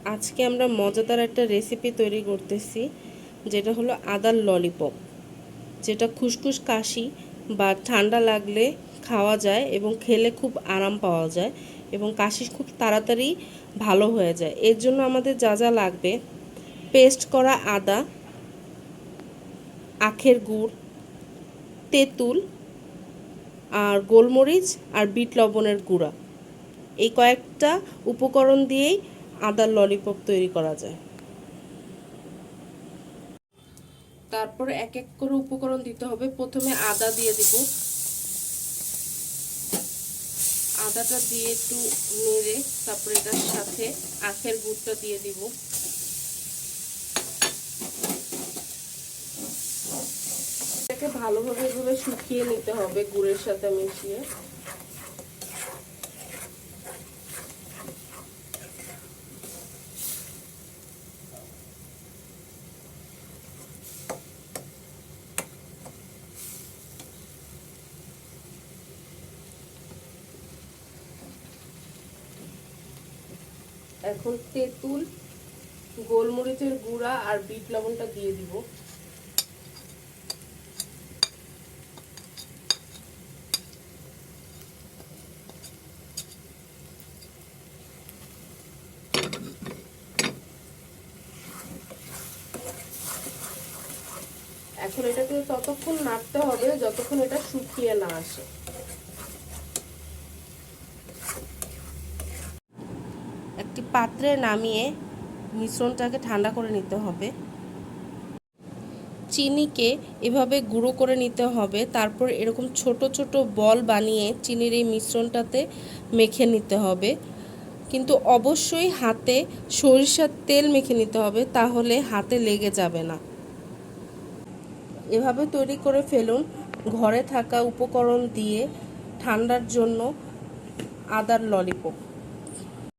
আজকে আমরা মজাদার একটা রেসিপি তৈরি করতেছি, যেটা হলো আদার ললিপপ, যেটা খুসখুস কাশি বা ঠান্ডা লাগলে খাওয়া যায় এবং খেলে খুব আরাম পাওয়া যায় এবং কাশি খুব তাড়াতাড়ি ভালো হয়ে যায়। এর জন্য আমাদের যা যা লাগবে: পেস্ট করা আদা, আখের গুড়, তেঁতুল, আর গোলমরিচ আর বিট লবণের গুঁড়া। এই কয়েকটা উপকরণ দিয়েই আদার ললিপপ তৈরি করা যায়। তারপর এক এক করে উপকরণ দিতে হবে। প্রথমে আদা দিয়ে দিব। আদাটা দিয়ে একটু নেড়ে তারপর এটার সাথে আখের গুড়টা দিয়ে দিব। এটাকে ভালোভাবে এভাবে শুকিয়ে নিতে হবে গুড়ের সাথে মিশিয়ে। এখন তেঁতুল, গোলমরিচের গুঁড়া আর বিট লবণটা দিয়ে দিব। এখন এটাকে ততক্ষণ নাড়তে হবে যতক্ষণ এটা শুকিয়ে না আসে। একটি পাত্রে নামিয়ে মিশ্রণটাকে ঠান্ডা করে নিতে হবে। চিনিকে এভাবে গুঁড়ো করে নিতে হবে। তারপর এরকম ছোট ছোট বল বানিয়ে চিনির এই মিশ্রণটাতে মেখে নিতে হবে। কিন্তু অবশ্যই হাতে সরিষার তেল মেখে নিতে হবে, তাহলে হাতে লেগে যাবে না। এভাবে তৈরি করে ফেলুন ঘরে থাকা উপকরণ দিয়ে ঠান্ডার জন্য আদার ললিপপ।